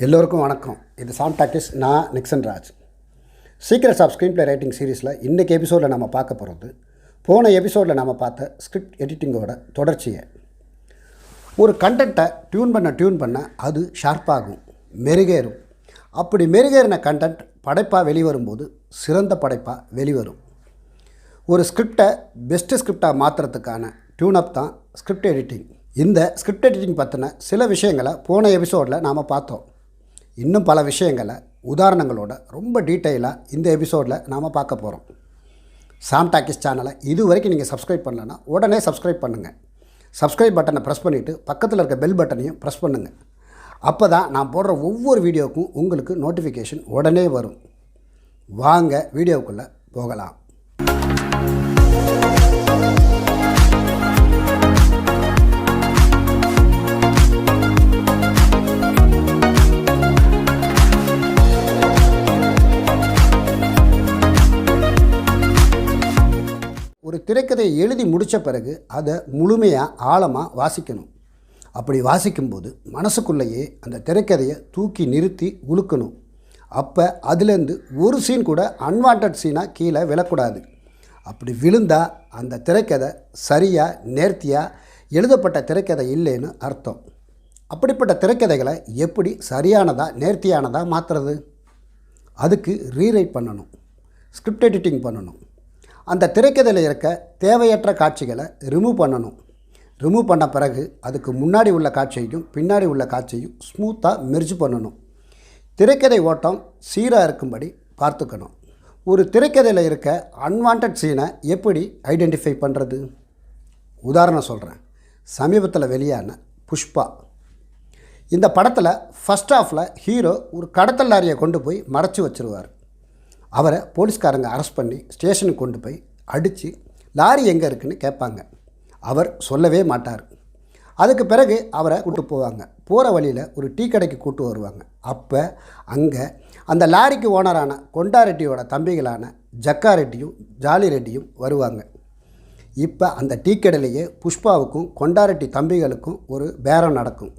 எல்லோருக்கும் வணக்கம். இது சாம் டாக்கிஸ். நான் Nixon Raj. Secrets of screenplay writing சீரீஸில் இன்றைக்கி எபிசோடில் நம்ம பார்க்க போகிறது போன எபிசோடில் நம்ம பார்த்த ஸ்கிரிப்ட் எடிட்டிங்கோட தொடர்ச்சியை. ஒரு கண்டென்ட்டை டியூன் பண்ண அது ஷார்ப்பாகும், மெருகேறும். அப்படி மெருகேறின கண்டென்ட் படைப்பாக வெளிவரும்போது சிறந்த படைப்பாக வெளிவரும். ஒரு ஸ்கிரிப்டை பெஸ்ட்டு ஸ்கிரிப்டாக மாற்றுறதுக்கான டியூனப் தான் ஸ்கிரிப்ட் எடிட்டிங். இந்த ஸ்கிரிப்ட் எடிட்டிங் பற்றின சில விஷயங்களை போன எபிசோடில் நாம் பார்த்தோம். இன்னும் பல விஷயங்களை உதாரணங்களோட ரொம்ப டீட்டெயிலாக இந்த எபிசோடில் நாம் பார்க்க போகிறோம். சாம் டாக்கிஸ் சேனலை இது வரைக்கும் நீங்கள் சப்ஸ்கிரைப் பண்ணலன்னா உடனே சப்ஸ்கிரைப் பண்ணுங்கள். சப்ஸ்கிரைப் பட்டனை ப்ரெஸ் பண்ணிவிட்டு பக்கத்தில் இருக்க பெல் பட்டனையும் ப்ரெஸ் பண்ணுங்கள். அப்போ தான் நான் போடுற ஒவ்வொரு வீடியோவுக்கும் உங்களுக்கு நோட்டிஃபிகேஷன் உடனே வரும். வாங்க வீடியோவுக்குள்ளே போகலாம். ஒரு திரைக்கதையை எழுதி முடித்த பிறகு அதை முழுமையாக ஆழமாக வாசிக்கணும். அப்படி வாசிக்கும்போது மனசுக்குள்ளேயே அந்த திரைக்கதையை தூக்கி நிறுத்தி உழுக்கணும். அப்போ அதுலேருந்து ஒரு சீன் கூட அன்வான்ட் சீனாக கீழே விழக்கூடாது. அப்படி விழுந்தால் அந்த திரைக்கதை சரியாக நேர்த்தியாக எழுதப்பட்ட திரைக்கதை இல்லைன்னு அர்த்தம். அப்படிப்பட்ட திரைக்கதைகளை எப்படி சரியானதாக நேர்த்தியானதாக மாற்றுறது? அதுக்கு ரீரைட் பண்ணணும், ஸ்கிரிப்ட் எடிட்டிங் பண்ணணும். அந்த திரைக்கதையில் இருக்க தேவையற்ற காட்சிகளை ரிமூவ் பண்ணணும். ரிமூவ் பண்ண பிறகு அதுக்கு முன்னாடி உள்ள காட்சியையும் பின்னாடி உள்ள காட்சியையும் ஸ்மூத்தாக மெர்ஜ் பண்ணணும். திரைக்கதை ஓட்டம் சீராக இருக்கும்படி பார்த்துக்கணும். ஒரு திரைக்கதையில் இருக்க அன்வான்ட் சீனை எப்படி ஐடென்டிஃபை பண்ணுறது? உதாரணம் சொல்கிறேன். சமீபத்தில் வெளியான புஷ்பா. இந்த படத்தில் ஃபஸ்ட் ஹாஃபில் ஹீரோ ஒரு கடத்தல் லாரியை கொண்டு போய் மறைச்சி வச்சுருவார். அவரை போலீஸ்காரங்க அரெஸ்ட் பண்ணி ஸ்டேஷனுக்கு கொண்டு போய் அடித்து லாரி எங்கே இருக்குன்னு கேட்பாங்க. அவர் சொல்லவே மாட்டார். அதுக்கு பிறகு அவரை கூட்டு போவாங்க. போகிற வழியில் ஒரு டீ கடைக்கு கூட்டு வருவாங்க. அப்போ அங்கே அந்த லாரிக்கு ஓனரான கொண்டா ரெட்டியோட தம்பிகளான ஜக்கா ரெட்டியும் ஜாலி ரெட்டியும் வருவாங்க. இப்போ அந்த டீ கடையிலேயே புஷ்பாவுக்கும் கொண்டா ரெட்டி தம்பிகளுக்கும் ஒரு பேரம் நடக்கும்.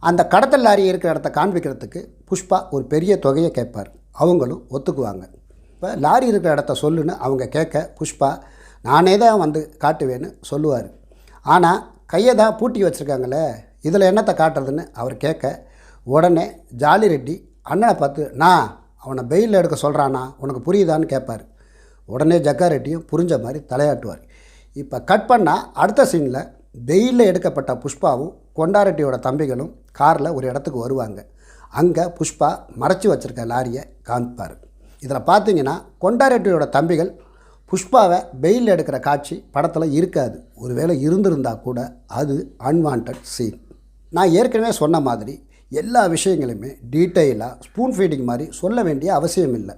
அந்த கடத்தல் லாரி இருக்கிற இடத்த காண்பிக்கிறதுக்கு புஷ்பா ஒரு பெரிய தொகையை கேட்பார். அவங்களும் ஒத்துக்குவாங்க. இப்போ லாரி இருக்கிற இடத்த சொல்லுன்னு அவங்க கேட்க புஷ்பா நானே தான் வந்து காட்டுவேன்னு சொல்லுவார். ஆனால் கையை தான் பூட்டி வச்சுருக்காங்களே, இதில் என்னத்தை காட்டுறதுன்னு அவர் கேட்க உடனே ஜாலி ரெட்டி அண்ணனை பார்த்து நான் அவனை பெயிலில் எடுக்க சொல்கிறானா, உனக்கு புரியுதான்னு கேட்பார். உடனே ஜக்கா ரெட்டியும் புரிஞ்ச மாதிரி தலையாட்டுவார். இப்போ கட் பண்ணால் அடுத்த சீனில் பெயிலில் எடுக்கப்பட்ட புஷ்பாவும் கொண்டாரெட்டியோட தம்பிகளும் காரில் ஒரு இடத்துக்கு வருவாங்க. அங்கே புஷ்பா மறைச்சி வச்சுருக்க லாரியை காமிப்பார். இதில் பார்த்தீங்கன்னா கொண்டாரெட்டியோட தம்பிகள் புஷ்பாவை பெயில் எடுக்கிற காட்சி படத்தில் இருக்காது. ஒருவேளை இருந்திருந்தால் கூட அது அன்வான்ட் சீன். நான் ஏற்கனவே சொன்ன மாதிரி எல்லா விஷயங்களுமே டீட்டெயிலாக ஸ்பூன் ஃபீடிங் மாதிரி சொல்ல வேண்டிய அவசியம் இல்லை.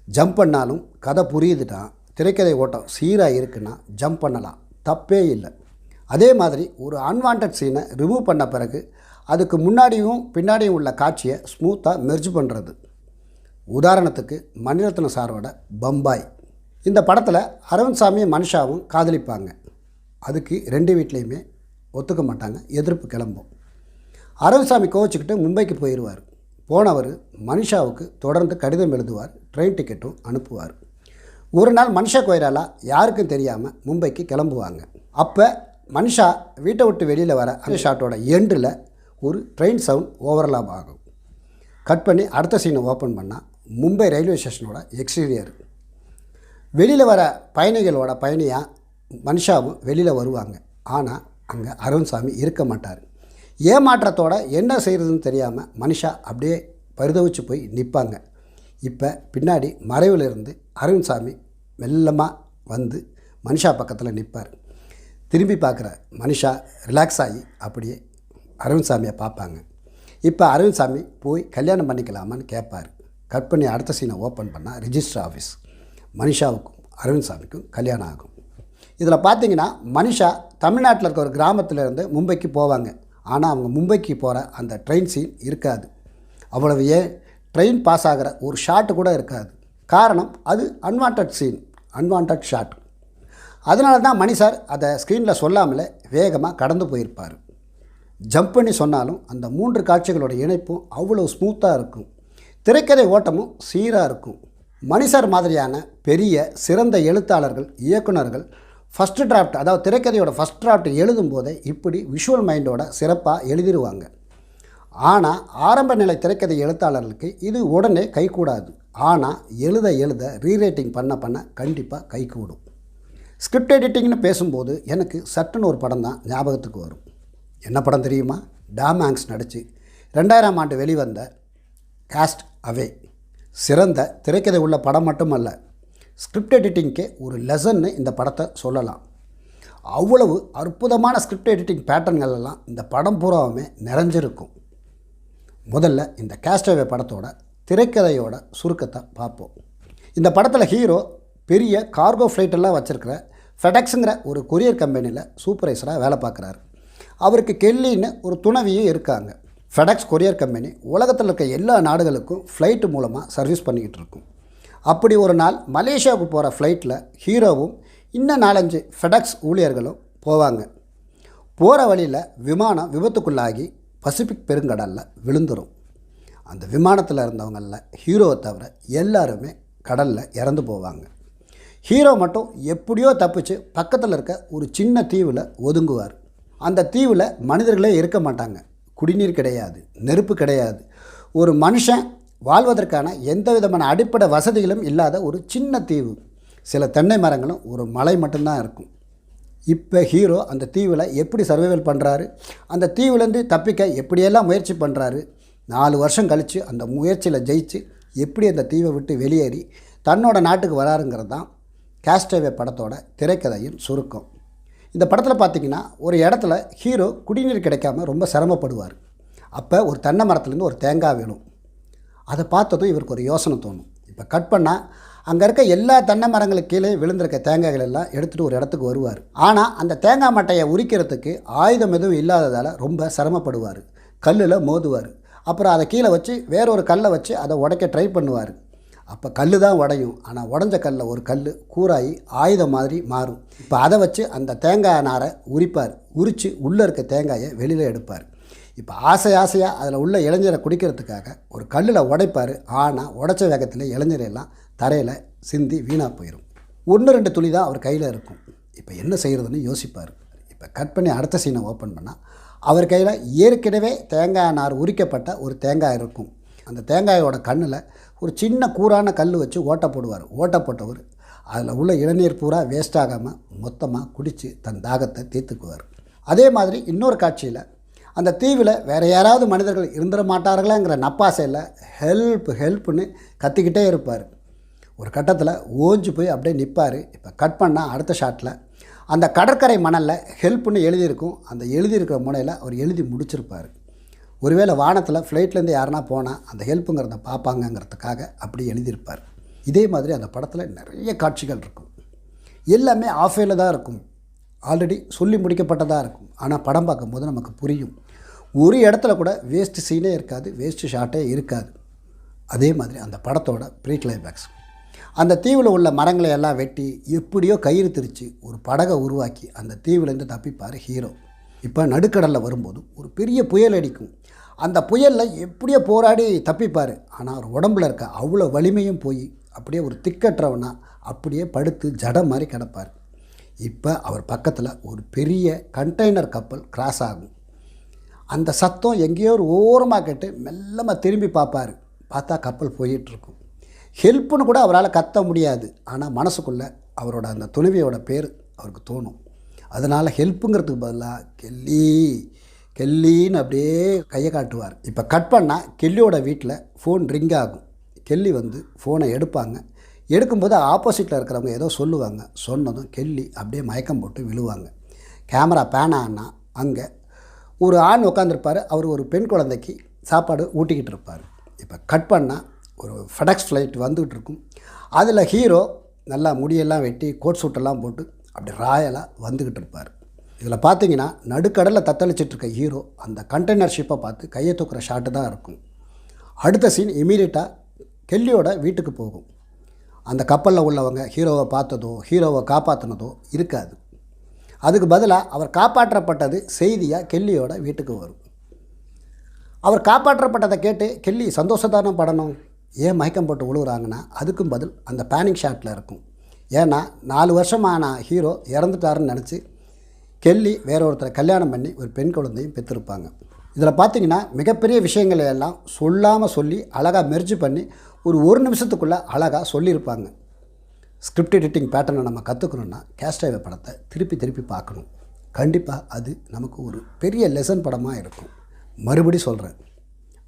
ஜம்ப் பண்ணாலும் கதை புரியுதுன்னா, திரைக்கதை ஓட்டம் சீராக இருக்குன்னா ஜம்ப் பண்ணலாம், தப்பே இல்லை. அதே மாதிரி ஒரு அன்வான்ட் சீனை ரிமூவ் பண்ண பிறகு அதுக்கு முன்னாடியும் பின்னாடியும் உள்ள காட்சியை ஸ்மூத்தாக மெர்ஜ் பண்ணுறது. உதாரணத்துக்கு மணிரத்ன சாரோட பம்பாய். இந்த படத்தில் அரவிந்த் சாமியும் மனிஷாவும் காதலிப்பாங்க. அதுக்கு ரெண்டு வீட்லேயுமே ஒத்துக்க மாட்டாங்க, எதிர்ப்பு கிளம்பும். அரவிந்த் சாமி கோவிச்சுக்கிட்டு மும்பைக்கு போயிடுவார். போனவர் மனிஷாவுக்கு தொடர்ந்து கடிதம் எழுதுவார், ட்ரெயின் டிக்கெட்டும் அனுப்புவார். ஒரு நாள் மனிஷா கோயிலாலா யாருக்கும் தெரியாமல் மும்பைக்கு கிளம்புவாங்க. அப்போ மனிஷா வீட்டை விட்டு வெளியில் வர அந்த ஷாட்டோட எண்டில் ஒரு ட்ரெயின் சவுண்ட் ஓவர்லாப் ஆகும். கட் பண்ணி அடுத்த சீனை ஓப்பன் பண்ணால் மும்பை ரயில்வே ஸ்டேஷனோட எக்ஸ்டீரியர். வெளியில் வர பயணிகளோட பயணியாக மனிஷாவும் வெளியில் வருவாங்க. ஆனால் அங்கே அரவிந்த் சாமி இருக்க மாட்டார். ஏமாற்றத்தோட என்ன செய்கிறதுன்னு தெரியாமல் மனிஷா அப்படியே பரிதவிச்சு போய் நிற்பாங்க. இப்போ பின்னாடி மறைவிலிருந்து அரவிந்த் சாமி மெல்லமாக வந்து மனிஷா பக்கத்தில் நிற்பார். திரும்பி பார்க்குற மனிஷா ரிலாக்ஸ் ஆகி அப்படியே அரவிந்த் சாமியை பார்ப்பாங்க. இப்போ அரவிந்த் சாமி போய் கல்யாணம் பண்ணிக்கலாமான்னு கேட்பார். கட் பண்ணி அடுத்த சீனை ஓப்பன் பண்ணால் ரிஜிஸ்டர் ஆஃபீஸ். மனிஷாவுக்கும் அரவிந்த் சாமிக்கும் கல்யாணம் ஆகும். இதில் பார்த்தீங்கன்னா மனிஷா தமிழ்நாட்டில் இருக்க ஒரு கிராமத்திலேருந்து மும்பைக்கு போவாங்க. ஆனால் அவங்க மும்பைக்கு போகிற அந்த ட்ரெயின் சீன் இருக்காது. அவ்வளவு ஏன் ட்ரெயின் பாஸ் ஆகிற ஒரு ஷாட்டு கூட இருக்காது. காரணம் அது அன்வான்ட் சீன், அன்வான்ட் ஷாட். அதனால தான் மணி சார் அதை ஸ்க்ரீனில் சொல்லாமலே வேகமாக கடந்து போயிருப்பார். ஜம்ப் பண்ணி சொன்னாலும் அந்த 3 காட்சிகளோட இணைப்பும் அவ்வளோ ஸ்மூத்தாக இருக்கும். திரைக்கதை ஓட்டமும் சீராக இருக்கும். மணி சார் மாதிரியான பெரிய சிறந்த எழுத்தாளர்கள், இயக்குனர்கள் ஃபஸ்ட்டு டிராஃப்ட், அதாவது திரைக்கதையோட ஃபஸ்ட் டிராஃப்ட் எழுதும் போதே இப்படி விஷுவல் மைண்டோட சிறப்பாக எழுதிடுவாங்க. ஆனால் ஆரம்ப நிலை திரைக்கதை எழுத்தாளர்களுக்கு இது உடனே கைகூடாது. ஆனால் எழுத எழுத ரீரைட்டிங் பண்ண கண்டிப்பாக கைகூடும். ஸ்கிரிப்ட் எடிட்டிங்னு பேசும்போது எனக்கு சட்டுன்னு ஒரு படம் தான் ஞாபகத்துக்கு வரும். என்ன படம் தெரியுமா? டாம் ஹாங்க்ஸ் நடித்து 2000ஆம் ஆண்டு வெளிவந்த காஸ்ட் அவே. சிறந்த திரைக்கதை உள்ள படம் மட்டுமல்ல, ஸ்கிரிப்ட் எடிட்டிங்க்கே ஒரு லெசன்னு இந்த படத்தை சொல்லலாம். அவ்வளவு அற்புதமான ஸ்கிரிப்ட் எடிட்டிங் பேட்டர்ன்கள் எல்லாம் இந்த படம் பூராவுமே நிறைஞ்சிருக்கும். முதல்ல இந்த காஸ்ட் அவே படத்தோட திரைக்கதையோட சுருக்கத்தை பார்ப்போம். இந்த படத்தில் ஹீரோ பெரிய கார்கோ ஃப்ளைட்டெல்லாம் வச்சுருக்கிற ஃபெடெக்ஸுங்கிற ஒரு கொரியர் கம்பெனியில் சூப்பர்வைசராக வேலை பார்க்குறாரு. அவருக்கு கெல்லின்னு ஒரு துணைவியும் இருக்காங்க. ஃபெடெக்ஸ் கொரியர் கம்பெனி உலகத்தில் இருக்க எல்லா நாடுகளுக்கும் ஃப்ளைட்டு மூலமாக சர்வீஸ் பண்ணிக்கிட்டு இருக்கும். அப்படி ஒரு நாள் மலேசியாவுக்கு போகிற ஃப்ளைட்டில் ஹீரோவும் இன்னும் 4-5 ஃபெடெக்ஸ் ஊழியர்களும் போவாங்க. போகிற வழியில் விமானம் விபத்துக்குள்ளாகி பசிபிக் பெருங்கடலில் விழுந்துடும். அந்த விமானத்தில் இருந்தவங்களில் ஹீரோவை தவிர எல்லாருமே கடலில் இறந்து போவாங்க. ஹீரோ மட்டும் எப்படியோ தப்பிச்சு பக்கத்தில் இருக்க ஒரு சின்ன தீவில் ஒதுங்குவார். அந்த தீவில் மனிதர்களே இருக்க மாட்டாங்க. குடிநீர் கிடையாது, நெருப்பு கிடையாது. ஒரு மனுஷன் வாழ்வதற்கான எந்த விதமான அடிப்படை வசதிகளும் இல்லாத ஒரு சின்ன தீவு. சில தென்னை மரங்களும் ஒரு மலை மட்டும்தான் இருக்கும். இப்போ ஹீரோ அந்த தீவில் எப்படி சர்வைவல் பண்ணுறாரு, அந்த தீவுலேருந்து தப்பிக்க எப்படியெல்லாம் முயற்சி பண்ணுறாரு, 4 வருஷம் கழித்து அந்த முயற்சியில் ஜெயிச்சு எப்படி அந்த தீவை விட்டு வெளியேறி தன்னோட நாட்டுக்கு வராருங்கிறது தான் காஸ்ட் அவே படத்தோட திரைக்கதையின் சுருக்கம். இந்த படத்தில் பார்த்திங்கன்னா ஒரு இடத்துல ஹீரோ குடிநீர் கிடைக்காம ரொம்ப சிரமப்படுவார். அப்போ ஒரு தென்னை மரத்துலேருந்து ஒரு தேங்காய் விழும். அதை பார்த்ததும் இவருக்கு ஒரு யோசனை தோணும். இப்போ கட் பண்ணால் அங்கே இருக்க எல்லா தென்னை மரங்களுக்கு கீழே விழுந்திருக்க தேங்காய்கள் எல்லாம் எடுத்துகிட்டு ஒரு இடத்துக்கு வருவார். ஆனால் அந்த தேங்காய் மட்டையை உரிக்கிறதுக்கு ஆயுதம் எதுவும் இல்லாததால் ரொம்ப சிரமப்படுவார். கல்லில் மோதுவார். அப்புறம் அதை கீழே வச்சு வேறொரு கல்லை வச்சு அதை உடைக்க ட்ரை பண்ணுவார். அப்போ கல் தான் உடையும். ஆனால் உடஞ்ச கல்லில் ஒரு கல் கூராகி ஆயுதம் மாதிரி மாறும். இப்போ அதை வச்சு அந்த தேங்காய் நாரை உரிப்பார். உரித்து உள்ளே இருக்க தேங்காயை வெளியில் எடுப்பார். இப்போ ஆசையாக அதில் உள்ள இளைஞரை குடிக்கிறதுக்காக ஒரு கல்லில் உடைப்பார். ஆனால் உடைச்ச வேகத்தில் இளைஞரெல்லாம் தரையில் சிந்தி வீணாக போயிடும். 1-2 துளி தான் அவர் கையில் இருக்கும். இப்போ என்ன செய்கிறதுன்னு யோசிப்பார். இப்போ கட் பண்ணி அடுத்த சீனை ஓப்பன் பண்ணால் அவர் கையில் ஏற்கனவே தேங்காய் நார் உரிக்கப்பட்ட ஒரு தேங்காய் இருக்கும். அந்த தேங்காயோட கண்ணில் ஒரு சின்ன கூரான கல் வச்சு ஓட்டை போடுவார். ஓட்டை போட்டவர் அதில் உள்ள இளநீர் பூரா வேஸ்ட் ஆகாமல் மொத்தமாக குடித்து தன் தாகத்தை தீர்த்துக்குவார். அதே மாதிரி இன்னொரு காட்சியில் அந்த தீவில் வேறு யாராவது மனிதர்கள் இருந்துட மாட்டார்களாங்கிற நப்பாசையில் ஹெல்ப்னு கத்திக்கிட்டே இருப்பார். ஒரு கட்டத்தில் ஓஞ்சு போய் அப்படியே நிற்பார். இப்போ கட் பண்ணால் அடுத்த ஷாட்டில் அந்த கடற்கரை மணலில் ஹெல்ப்னு எழுதியிருக்கும். அந்த எழுதியிருக்கிற முனையில் அவர் எழுதி முடிச்சிருப்பார். ஒருவேளை வானத்தில் ஃப்ளைட்லேருந்து யாருனா போனால் அந்த ஹெல்ப்புங்கிறத பார்ப்பாங்கங்கிறதுக்காக அப்படி எழுதியிருப்பார். இதே மாதிரி அந்த படத்தில் நிறைய காட்சிகள் இருக்கும். எல்லாமே ஆஃபேல தான் இருக்கும். ஆல்ரெடி சொல்லி முடிக்கப்பட்டதாக இருக்கும். ஆனால் படம் பார்க்கும்போது நமக்கு புரியும். ஒரு இடத்துல கூட வேஸ்ட் சீனே இருக்காது, வேஸ்ட் ஷாட்டே இருக்காது. அதே மாதிரி அந்த படத்தோட ப்ரீ கிளைமேக்ஸ், அந்த தீவில் உள்ள மரங்களை எல்லாம் வெட்டி எப்படியோ கயிறு திரித்து ஒரு படகை உருவாக்கி அந்த தீவிலேருந்து தப்பிப்பார் ஹீரோ. இப்போ நடுக்கடலில் வரும்போது ஒரு பெரிய புயல் அடிக்கும். அந்த புயலில் எப்படியோ போராடி தப்பிப்பார். ஆனால் அவர் உடம்புல இருக்க அவ்வளோ வலிமையும் போய் அப்படியே ஒரு திக்கற்றவனா அப்படியே படுத்து ஜடம் மாதிரி கிடப்பார். இப்போ அவர் பக்கத்தில் ஒரு பெரிய கண்டெய்னர் கப்பல் கிராஸ் ஆகும். அந்த சத்தம் எங்கேயோ ஒரு ஓரமாக கேட்டு மெல்லமாக திரும்பி பார்ப்பார். பார்த்தா கப்பல் போயிட்டுருக்கும். ஹெல்ப்புன்னு கூட அவரால் கத்த முடியாது. ஆனால் மனசுக்குள்ளே அவரோட அந்த துணைவியோட பேர் அவருக்கு தோணும். அதனால் ஹெல்ப்புங்கிறதுக்கு பதிலாக கெல்லின்னு அப்படியே கையை காட்டுவார். இப்போ கட் பண்ணால் கெல்லியோட வீட்டில் ஃபோன் ரிங் ஆகும். கெல்லி வந்து ஃபோனை எடுப்பாங்க. எடுக்கும்போது ஆப்போசிட்டில் இருக்கிறவங்க ஏதோ சொல்லுவாங்க. சொன்னதும் கெல்லி அப்படியே மயக்கம் போட்டு விழுவாங்க. கேமரா பேன் ஆனா அங்கே ஒரு ஆண் உட்காந்துருப்பார். அவர் ஒரு பெண் குழந்தைக்கு சாப்பாடு ஊட்டிக்கிட்டு இருப்பார். இப்போ கட் பண்ணால் ஒரு ஃபெடெக்ஸ் ஃப்ளைட் வந்துக்கிட்டு இருக்கும். அதில் ஹீரோ நல்லா முடியெல்லாம் வெட்டி கோட் சூட்டெல்லாம் போட்டு அப்படி ராயலாக வந்துக்கிட்டு இருப்பார். இதில் பார்த்தீங்கன்னா நடுக்கடலில் தத்தளிச்சிட்ருக்க ஹீரோ அந்த கண்டெய்னர் ஷிப்பை பார்த்து கையை தூக்குற ஷாட்டு தான் இருக்கும். அடுத்த சீன் இமீடியட்டாக கெல்லியோட வீட்டுக்கு போகும். அந்த கப்பலில் உள்ளவங்க ஹீரோவை பார்த்ததோ ஹீரோவை காப்பாற்றினதோ இருக்காது. அதுக்கு பதிலாக அவர் காப்பாற்றப்பட்டது செய்தியாக கெல்லியோட வீட்டுக்கு வரும். அவர் காப்பாற்றப்பட்டதை கேட்டு கெல்லி சந்தோஷத்தானே படணும். ஏன் மயக்கம் போட்டு விழுகுறாங்கன்னா அதுக்கும் பதில் அந்த பேனிக் ஷாட்டில் இருக்கும். ஏன்னா 4 வருஷமான ஹீரோ இறந்துட்டாருன்னு நினச்சி கெல்லி வேற ஒருத்தரை கல்யாணம் பண்ணி ஒரு பெண் குழந்தையும் பெற்றிருப்பாங்க. இதில் பார்த்திங்கன்னா மிகப்பெரிய விஷயங்களை எல்லாம் சொல்லாமல் சொல்லி அழகாக மெர்ஜ் பண்ணி ஒரு நிமிஷத்துக்குள்ளே அழகாக சொல்லியிருப்பாங்க. ஸ்கிரிப்ட் எடிட்டிங் பேட்டர்னை நம்ம கற்றுக்கணுன்னா கேஸ்ட் படத்தை திருப்பி பார்க்கணும். கண்டிப்பாக அது நமக்கு ஒரு பெரிய லெசன் படமாக இருக்கும். மறுபடி சொல்கிறேன்,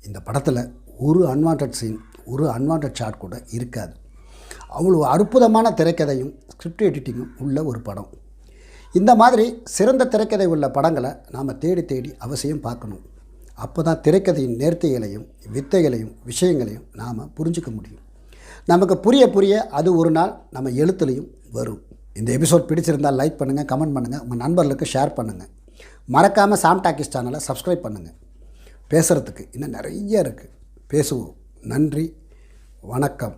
இந்த படத்தில் ஒரு அன்வான்ட் சீன், ஒரு அன்வான்ட் ஷாட் கூட இருக்காது. அவ்வளோ அற்புதமான திரைக்கதையும் ஸ்கிரிப்ட் எடிட்டிங்கும் உள்ள ஒரு படம். இந்த மாதிரி சிறந்த திரைக்கதை உள்ள படங்களை நாம் தேடி அவசியம் பார்க்கணும். அப்போ தான் திரைக்கதையின் நேர்த்திகளையும் வித்தைகளையும் விஷயங்களையும் நாம் புரிஞ்சிக்க முடியும். நமக்கு புரிய அது ஒரு நாள் நம்ம எழுத்துலையும் வரும். இந்த எபிசோட் பிடிச்சிருந்தால் லைக் பண்ணுங்கள், கமெண்ட் பண்ணுங்கள், உங்கள் நண்பர்களுக்கு ஷேர் பண்ணுங்கள். மறக்காமல் சாம் டாக்கீஸ் சேனலை சப்ஸ்கிரைப் பண்ணுங்கள். பேசுகிறதுக்கு இன்னும் நிறைய இருக்குது, பேசுவோம். நன்றி, வணக்கம்.